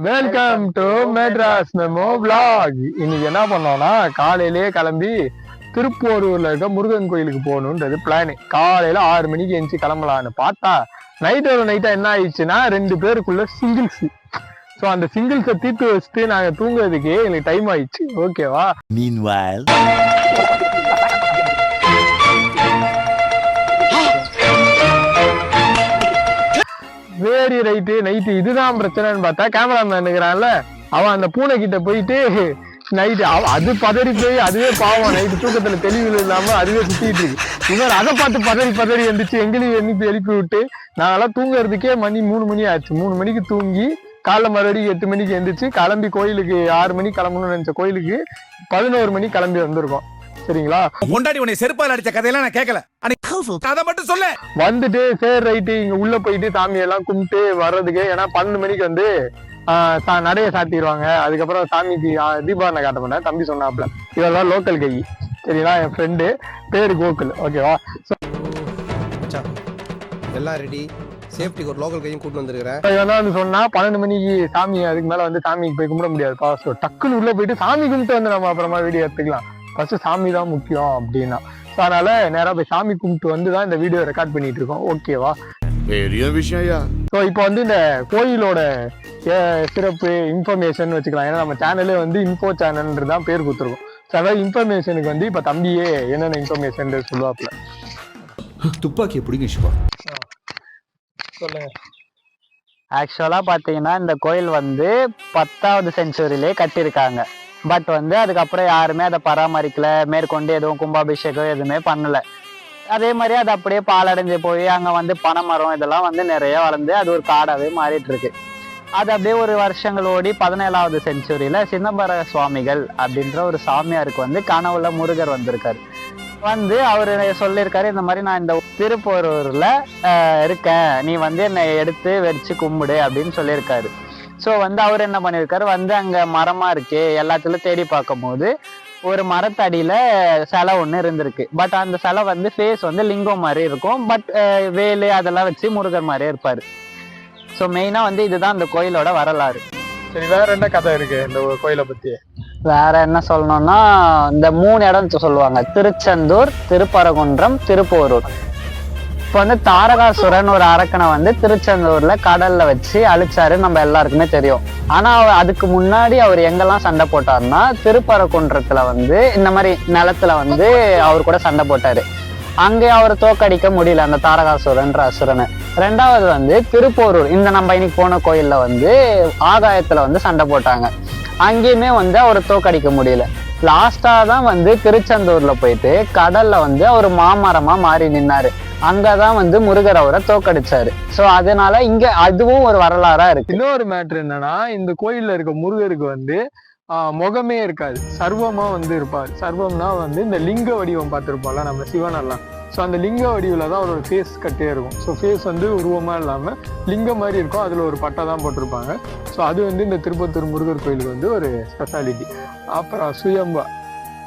Welcome to Madras memo vlog. இன்னைக்கு என்ன பண்ணோம்னா, காலையிலேயே கிளம்பி திருப்போரூர்ல இருக்க முருகன் கோயிலுக்கு போகணுன்றது பிளான். காலையில 6 மணிக்கு எந்திச்சு கிளம்பலான்னு பார்த்தா நைட்டா என்ன ஆயிடுச்சுன்னா 2 பேருக்குள்ள சிங்கிள்ஸ். ஸோ அந்த சிங்கிள்ஸை தீர்த்து வச்சுட்டு நாங்க தூங்குறதுக்கு எங்களுக்கு டைம் ஆயிடுச்சு. ஓகேவா? Meanwhile, வேரி ரைட்டு நைட்டு இதுதான் பிரச்சனைன்னு பார்த்தா கேமராமேன் இருக்கிறான்ல, அவன் அந்த பூனை கிட்ட போயிட்டு நைட்டு அது பதறி போய் அதுவே பாவம் நைட்டு தூக்கத்துல தெளிவில் இல்லாம அதுவே சுத்திட்டு இருக்கு. இவர் அதை பார்த்து பதறி எந்திரிச்சு எங்களையும் எழுப்பி விட்டு நாங்கெல்லாம் தூங்குறதுக்கே 3 மணி ஆச்சு. 3 மணிக்கு தூங்கி காலைல மறுபடியும் 8 மணிக்கு எந்திரிச்சு கிளம்பி கோயிலுக்கு 6 மணிக்கு கிளம்பணும்னு நினைச்ச கோயிலுக்கு 11 மணிக்கு கிளம்பி வந்திருக்கோம். சரிங்களா? கொண்டாடி உன்னை செருப்பால் அடிச்ச கதையெல்லாம் நான் கேட்கல, அதை மட்டும் சொல்ல. வந்துட்டு சரி ரைட்டு இங்க உள்ள போயிட்டு சாமியெல்லாம் கும்பிட்டு வர்றதுக்கு, ஏன்னா 12 மணிக்கு வந்து நடைய சாத்திடுவாங்க. அதுக்கப்புறம் சாமிக்கு தீபாவளி காட்ட மாட்டேன். தம்பி சொன்னாப்ல இதெல்லாம் லோக்கல் கை. சரிங்களா? என் ஃப்ரெண்டு பேரு கோகுல். ஓகேவா? எல்லாம் ரெடி, சேஃப்டிக்கு ஒரு லோக்கல் கையும் கூட்டு வந்திருக்கிறேன். இவன் வந்து சொன்னா 12 மணிக்கு சாமி, அதுக்கு மேல வந்து சாமிக்கு போய் கும்பிட முடியாதுப்பா. ஸோ டக்குன்னு உள்ள போயிட்டு சாமி கும்பிட்டு வந்து நம்ம அப்புறமா வீடியோ எடுத்துக்கலாம். ஃபர்ஸ்ட் சாமி தான் முக்கியம் அப்படின்னா, ஸோ அதனால நேராக போய் சாமி கும்பிட்டு வந்து தான் இந்த வீடியோ ரெக்கார்ட் பண்ணிட்டு இருக்கோம். ஓகேவா? பெரிய விஷயம். ஸோ இப்போ வந்து இந்த கோயிலோட சிறப்பு இன்ஃபர்மேஷன் வச்சுக்கலாம். ஏன்னா நம்ம சேனலே வந்து இன்ஃபோ சேனல்ன்றது தான் பேர் கொடுத்துருக்கோம். ஸோ அதாவது இன்ஃபர்மேஷனுக்கு வந்து இப்போ தம்பியே என்னென்ன இன்ஃபர்மேஷன் சொல்லுவாப்புல. துப்பாக்கி பிடிங்க சிவா. சொல்லுங்க. ஆக்சுவலா பாத்தீங்கன்னா இந்த கோயில் வந்து 10வது செஞ்சுரியிலே கட்டியிருக்காங்க. பட் வந்து அதுக்கப்புறம் யாருமே அதை பராமரிக்கல, மேற்கொண்டு எதுவும் கும்பாபிஷேகம் எதுவுமே பண்ணல. அதே மாதிரி அது அப்படியே பாலடைஞ்சு போய் அங்க வந்து பனைமரம் இதெல்லாம் வந்து நிறைய வளர்ந்து அது ஒரு காடாவே மாறிட்டு இருக்கு. அது அப்படியே ஒரு வருஷங்கள் ஓடி 17வது செஞ்சுரியில சிதம்பர சுவாமிகள் அப்படின்ற ஒரு சாமியாருக்கு வந்து கனவுல முருகர் வந்திருக்காரு. வந்து அவரு சொல்லியிருக்காரு, இந்த மாதிரி நான் இந்த திருப்போரூர்ல இருக்கேன், நீ வந்து என்னை எடுத்து வச்சு கும்பிடு அப்படின்னு சொல்லியிருக்காரு. ஸோ வந்து அவர் என்ன பண்ணியிருக்காரு, வந்து அங்க மரமா இருக்கு எல்லாத்துலயும் தேடி பார்க்கும் போது ஒரு மரத்தடியில சிலை ஒண்ணு இருந்திருக்கு. பட் அந்த சிலை வந்து ஃபேஸ் வந்து லிங்கம் மாதிரி இருக்கும். பட் வேலு அதெல்லாம் வச்சு முருகர் மாதிரியே இருப்பாரு. ஸோ மெயினா வந்து இதுதான் இந்த கோயிலோட வரலாறு. சரி, வேற என்ன கதை இருக்கு இந்த கோயிலை பத்தி? வேற என்ன சொல்லணும்னா, இந்த 3 இடம் சொல்லுவாங்க: திருச்செந்தூர், திருப்பரங்குன்றம், திருப்போரூர். இப்போ வந்து தாரகாசுரன் ஒரு அரக்கனை வந்து திருச்செந்தூர்ல கடல்ல வச்சு அழிச்சாரு, நம்ம எல்லாருக்குமே தெரியும். ஆனா அதுக்கு முன்னாடி அவர் எங்கெல்லாம் சண்டை போட்டாருன்னா, திருப்பரங்குன்றத்துல வந்து இந்த மாதிரி நிலத்துல வந்து அவர் கூட சண்டை போட்டாரு. அங்கே அவர் தோக்கடிக்க முடியல அந்த தாரகாசுரன்ற அசுரனை. 2வது வந்து திருப்போரூர், இந்த நம்ம இன்னைக்கு போன கோயில்ல வந்து ஆகாயத்துல வந்து சண்டை போட்டாங்க. அங்கேயுமே வந்து அவர் தோக்கடிக்க முடியல. லாஸ்டா தான் வந்து திருச்செந்தூர்ல போயிட்டு கடல்ல வந்து அவர் மாமரமா மாறி நின்னாரு. அங்கதான் வந்து முருகர் அவரை தோக்கடிச்சாரு. சோ அதனால இங்க அதுவும் ஒரு வரலாறா இருக்கு. இன்னொரு மேட்ரு என்னன்னா, இந்த கோயில்ல இருக்க முருகருக்கு வந்து முகமே இருக்காது, சர்வமா வந்து இருப்பார். சர்வம்னா வந்து இந்த லிங்க வடிவம் பார்த்துருப்போம்ல நம்ம சிவனெல்லாம். ஸோ அந்த லிங்க வடிவில் தான் அவரோட ஃபேஸ் கட்டே இருக்கும். ஸோ ஃபேஸ் வந்து உருவமா இல்லாமல் லிங்கம் மாதிரி இருக்கும். அதில் ஒரு பட்டை தான் போட்டிருப்பாங்க. ஸோ அது வந்து இந்த திருப்பத்தூர் முருகர் கோயிலுக்கு வந்து ஒரு ஸ்பெஷாலிட்டி. அப்புறம்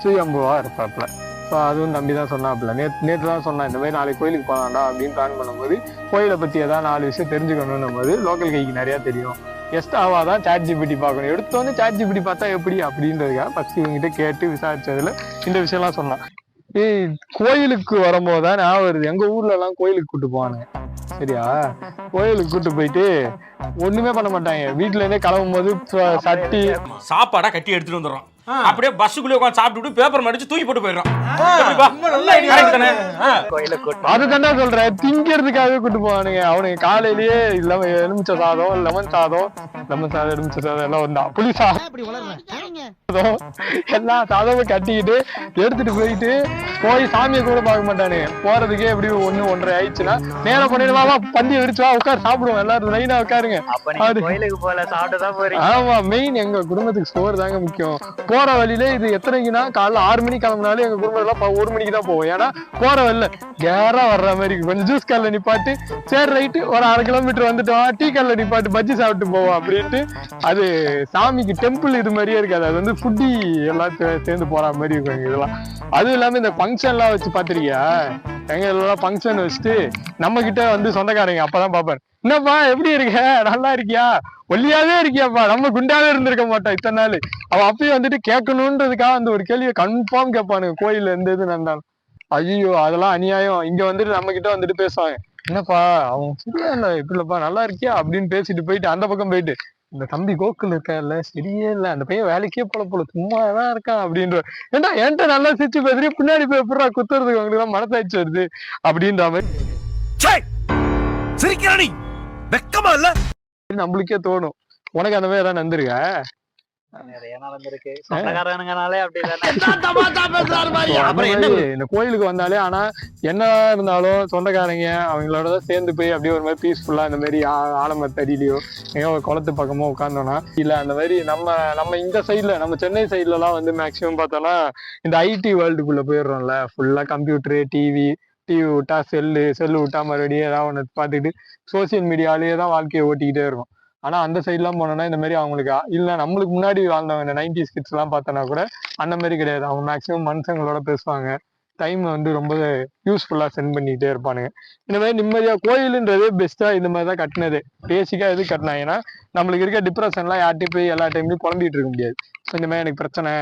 சுயம்புவா இருப்பாப்புல. ஸோ அதுவும் தம்பி தான் சொன்னாப்புல. நேற்று தான் சொன்னா, இந்த மாதிரி நாளைக்கு கோயிலுக்கு போகலாம்டா அப்படின்னு பிளான் பண்ணும்போது கோயிலை பற்றி ஏதாவது 4 விஷயம் தெரிஞ்சுக்கணும்னும் போது லோக்கல் கைக்கு நிறையா தெரியும். எஸ்டாவா தான் சாட் ஜிபிடி பார்க்கணும். எடுத்தோன்னு சாட் ஜிபிடி பார்த்தா எப்படி அப்படின்றதுக்காக ஃபர்ஸ்ட் இவங்ககிட்ட கேட்டு விசாரிச்சதுல இந்த விஷயம்லாம் சொன்னான். கோயிலுக்கு வரும்போது தான் நான் வருது, எங்க ஊர்ல எல்லாம் கோயிலுக்கு கூட்டு போவானுங்க. சரியா? கோயிலுக்கு கூட்டு போயிட்டு ஒண்ணுமே பண்ண மாட்டாங்க. வீட்டுல இருந்தே கிளம்பும் போது சட்டி சாப்பாடா கட்டி எடுத்துட்டு வந்துடுறோம். அப்படியே பஸ்ஸுக்குள்ளே உட்காந்து சாப்பிட்டு பேப்பர் மடிச்சு தூக்கி போட்டு போயிடுறோம். அதுதானே சொல்றேன், திங்கிறதுக்காகவே கூட்டு போவானுங்க. அவனுக்கு காலையிலேயே எலுமிச்சை சாதம், லெமன் சாதம், எலுமிச்சை சாதம் எல்லாம் வந்தா, புளி சாதம், எல்லா சாதமும் கட்டிக்கிட்டு எடுத்துட்டு போயிட்டு போய் சாமியை கூட பார்க்க மாட்டானுங்க. போறதுக்கே எப்படி 1-1:30 ஆயிடுச்சுன்னா நேர பண்ணிடுவா, பந்தியை விரிச்சு வா உட்கார் சாப்பிடுவோம், எல்லாரும் லைனா உட்காருங்க. ஆமா, மெயின் எங்க குடும்பத்துக்கு சோறு தாங்க முக்கியம். போற வழியில இது எத்தனைக்குன்னா காலைல 6 மணிக்கு கிளம்பினாலும் எங்க குடும்பம் எல்லாம் 1 மணிக்கு தான் போவோம். ஏன்னா போற வழியில கேரா வர்ற மாதிரி கொஞ்சம் ஜூஸ் கல்ல நிப்பாட்டு, சரி ரைட்டு ஒரு 1/2 கிலோமீட்டர் வந்துட்டோம், டீ கல்ல நிப்பாட்டு பஜ்ஜி சாப்பிட்டு போவோம் அப்படின்ட்டு. அது சாமிக்கு டெம்பிள் இது மாதிரியே இருக்காது. அது வந்து ஃபுட்டி எல்லாம் சேர்ந்து போற மாதிரி இருக்கும் இதெல்லாம். அதுவும் இல்லாம இந்த ஃபங்க்ஷன் எல்லாம் வச்சு பாத்திருக்கியா, எங்க எல்லாம் ஃபங்க்ஷன் வச்சுட்டு நம்ம கிட்ட வந்து சொந்தக்காரங்க அப்பதான் பாப்பாரு, என்னப்பா எப்படி இருக்க, நல்லா இருக்கியா, ஒல்லியாவே இருக்கியாப்பா, நம்ம குண்டாவே இருந்திருக்க மாட்டோம் இத்தனை நாள். அவன் அப்பயும் வந்துட்டு கேட்கணுன்றதுக்காக அந்த ஒரு கேள்வியை கன்ஃபார்ம் கேட்பானுங்க கோயில்ல எந்த இது நடந்தாலும். ஐயோ அதெல்லாம் அநியாயம். இங்க வந்துட்டு நம்ம கிட்ட வந்துட்டு பேசுவாங்க, என்னப்பா அவன் சரியா இல்ல இப்படி இல்லப்பா நல்லா இருக்கியா அப்படின்னு பேசிட்டு போயிட்டு அந்த பக்கம் போயிட்டு, இந்த தம்பி கோகுல் இருக்கான்ல சரியே இல்ல, அந்த பையன் வேலைக்கே போல சும்மாதான் இருக்கான் அப்படின்ற. ஏன்டா என்கிட்ட நல்லா சிரிச்சு பேசுறீங்க, பின்னாடி போய் எப்படா குத்துறதுக்கு உங்களுக்கு எல்லாம் மனசாட்சி வருது அப்படின்ற மாதிரி சிரிக்கிறானி வெக்கமா இல்ல நம்மளுக்கே தோணும். உனக்கு அந்த மாதிரி எல்லாம் நடந்திருக்க? நிறைய நடந்திருக்கு. சொந்தக்காரனுங்கனாலே அப்படிதானே. இந்த கோயிலுக்கு வந்தாலே ஆனா என்ன இருந்தாலும் சொந்தக்காரங்க அவங்களோட சேர்ந்து போய் அப்படியே ஒரு மாதிரி பீஸ்ஃபுல்லா இந்த மாதிரி ஆலமரத்தடியிலயோ எங்கேயோ ஒரு குளத்து பக்கமோ உட்காந்தோம்னா இல்ல அந்த மாதிரி நம்ம இந்த சைட்ல நம்ம சென்னை சைட்ல எல்லாம் வந்து மேக்சிமம் பார்த்தோம்னா இந்த ஐடி வேர்ல்டுக்குள்ள போயிடுறோம்ல. ஃபுல்லா கம்ப்யூட்டரு, டிவி விட்டா செல்லு விட்டா மறுபடியும் ஏதாவது ஒன்று பார்த்துட்டு சோசியல் மீடியாலேயே தான் வாழ்க்கையை ஓட்டிக்கிட்டே இருக்கும். ஆனா அந்த சைட்லாம் போனோம்னா இந்த மாதிரி அவங்களுக்கு இல்ல நம்மளுக்கு முன்னாடி வாழ்ந்தவங்க இந்த 90s கிட்ஸ் எல்லாம் பார்த்தோன்னா கூட அந்த மாதிரி கிடையாது. அவங்க மேக்சிமம் மனுஷங்களோட பேசுவாங்க, டைம் வந்து ரொம்ப யூஸ்ஃபுல்லா சென்ட் பண்ணிக்கிட்டே இருப்பானுங்க. இந்த மாதிரி நிம்மதியா கோயிலுன்றது பெஸ்டா இந்த மாதிரி தான் கட்டினது. பேசிக்கா எது கட்டினாங்கன்னா நம்மளுக்கு இருக்க டிப்ரெஷன்லாம் யார்ட்டையும் போய் எல்லா டைம்லயும் குழம்பிட்டு இருக்க முடியாது. ஸோ இந்த மாதிரி எனக்கு பிரச்சனை,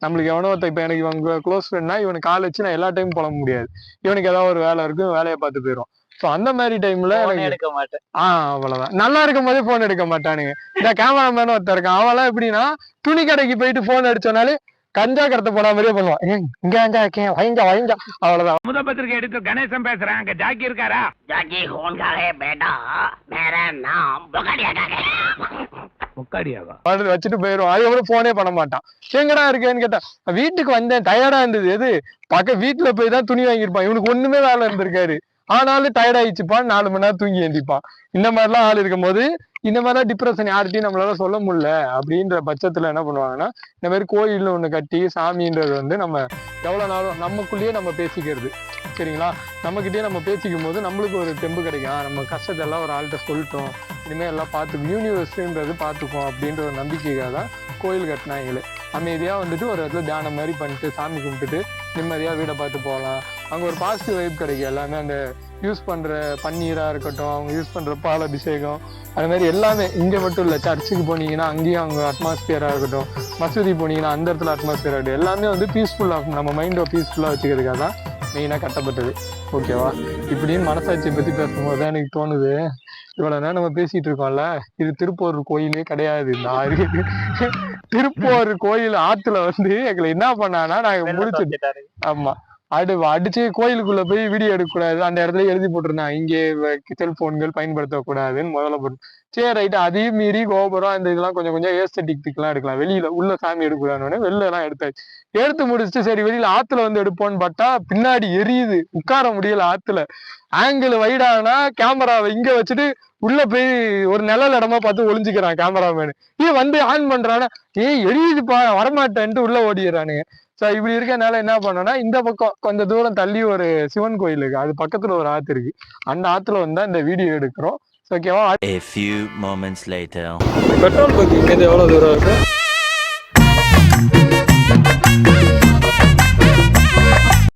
நம்மளுக்கு எவனோ ஒருத்த இப்போ எனக்கு இவங்க க்ளோஸ் ஃப்ரெண்ட்னா இவனுக்கு கால் வச்சு நான் எல்லா டைமும் புலம்ப முடியாது. இவனுக்கு ஏதாவது ஒரு வேலை இருக்கும், வேலையை பார்த்து போயிடும். ஸோ அந்த மாதிரி டைம்ல எடுக்க மாட்டேன். அவ்வளவுதான். நல்லா இருக்கும் போதே போன் எடுக்க மாட்டானுங்க. இந்த கேமராமேன் ஒருத்தர் இருக்கான், அவெல்லாம் எப்படின்னா துணி கடைக்கு போயிட்டு போன் அடிச்சோனாலே கஞ்சா கடத்த போன மாதிரியே பண்ணுவான். இங்க கஞ்சா இருக்கேன் வைங்க அவ்வளவுதான். முத பத்திரிகை எடுத்து கணேசன் பேசுறேன். அங்க ஜாக்கி இருக்காரா? जाकी कौन का है बेटा? मेरा नाम बुकाडिया का है. முக்காடியாவா? வச்சுட்டு போயிடுவான். அதுக்கப்புறம் போனே பண்ண மாட்டான். எங்கடா இருக்கேன்னு கேட்டா வீட்டுக்கு வந்தேன் டயர்டா இருந்தது. எது வீட்டுல போய் தான் துணி வாங்கியிருப்பான். இவனுக்கு ஒண்ணுமே வேலை இருந்திருக்காரு, ஆனாலும் டயர்ட் ஆயிடுச்சுப்பான், 4 மணி நேரம் தூங்கி எழுந்திப்பான். இந்த மாதிரிலாம் ஆள் இருக்கும் போது இந்த மாதிரிலாம் டிப்ரெஷன் யார்கிட்டையும் நம்மளால சொல்ல முடியல அப்படின்ற பட்சத்துல என்ன பண்ணுவாங்கன்னா இந்த மாதிரி கோயில்னு ஒண்ணு கட்டி சாமின்றது வந்து நம்ம எவ்வளவு நாளும் நமக்குள்ளேயே நம்ம பேசிக்கிறது. சரிங்களா? நம்மகிட்டயே நம்ம பேசிக்கும் போது நம்மளுக்கு ஒரு தெம்பு கிடைக்கும். நம்ம கஷ்டத்தை எல்லாம் ஒரு ஆள்கிட்ட சொல்லிட்டோம், இனிமேல் எல்லாம் பார்த்து யூனிவர்ஸ்ன்றது பார்த்துப்போம் அப்படின்ற ஒரு நம்பிக்கைக்காக தான் கோயில் கட்டினாங்களே. அமைதியா வந்துட்டு ஒரு இடத்துல தியானம் மாதிரி பண்ணிட்டு சாமி கும்பிட்டுட்டு நிம்மதியா வீடை பார்த்து போகலாம். அங்க ஒரு பாசிட்டிவ் வைப் கிடைக்கும். எல்லாமே அந்த யூஸ் பண்ற பன்னீரா இருக்கட்டும், அவங்க யூஸ் பண்ற பால் அபிஷேகம், அது மாதிரி எல்லாமே இங்க மட்டும் இல்ல. சர்ச்சுக்கு போனீங்கன்னா அங்கேயும் அவங்க அட்மாஸ்பியரா இருக்கட்டும், மசூதி போனீங்கன்னா அந்த இடத்துல அட்மாஸ்பியரா இருக்கட்டும், எல்லாமே வந்து பீஸ்ஃபுல்லா நம்ம மைண்டை பீஸ்ஃபுல்லா வச்சுக்கிறதுக்காக தான் மெயினா கட்டப்பட்டது. ஓகேவா? இப்படின்னு மனசாட்சியை பத்தி பேசும்போது தான் எனக்கு தோணுது, இவ்வளவு நேரம் நம்ம பேசிட்டு இருக்கோம்ல, இது திருப்பூர் கோயிலே கிடையாது. இந்த ஆறு திருப்பூர் கோயில் ஆத்துல வந்து எங்களை என்ன பண்ணானா நாங்க முடிச்சுட்டு, ஆமா அடிச்சு கோயிலுக்குள்ள போய் வீடியோ எடுக்கக்கூடாது, அந்த இடத்துல எழுதி போட்டிருந்தாங்க இங்கே செல்போன்கள் பயன்படுத்தக்கூடாதுன்னு முதல்ல போட்டு. சரி ரைட்டு, அதையும் மீறி கோபுரம் இந்த இதெல்லாம் கொஞ்சம் ஏஸ்தட்டிக்லாம் எடுக்கலாம், வெளியில உள்ள சாமி எடுக்கூடாதுன்னு வெளில எல்லாம் எடுத்தாச்சு. எடுத்து முடிச்சுட்டு சரி வெளியில ஆத்துல வந்து எடுப்போம்னு பார்த்தா பின்னாடி எரியுது, உட்கார முடியல ஆத்துல. ஆங்கிள் வைடானா கேமராவை இங்க வச்சுட்டு உள்ள போய் ஒரு நிழல் இடமா பார்த்து ஒளிஞ்சுக்கிறான் கேமராமேனு. வந்து ஆன் பண்றானா, எரியுதுப்பா வரமாட்டேன்ட்டு உள்ள ஓடிடுறானுங்க. சோ இப்படி இருக்கனால என்ன பண்ணோம்னா இந்த பக்கம் கொஞ்சம் தூரம் தள்ளி ஒரு சிவன் கோயில் இருக்கு, அது பக்கத்துல ஒரு ஆத்து இருக்கு, அந்த ஆத்துல வந்து இந்த வீடியோ எடுக்கிறோம். ஓகேவா? A few moments later. Petrol bunk இங்க எவ்வளவு தூரம் இருக்கு?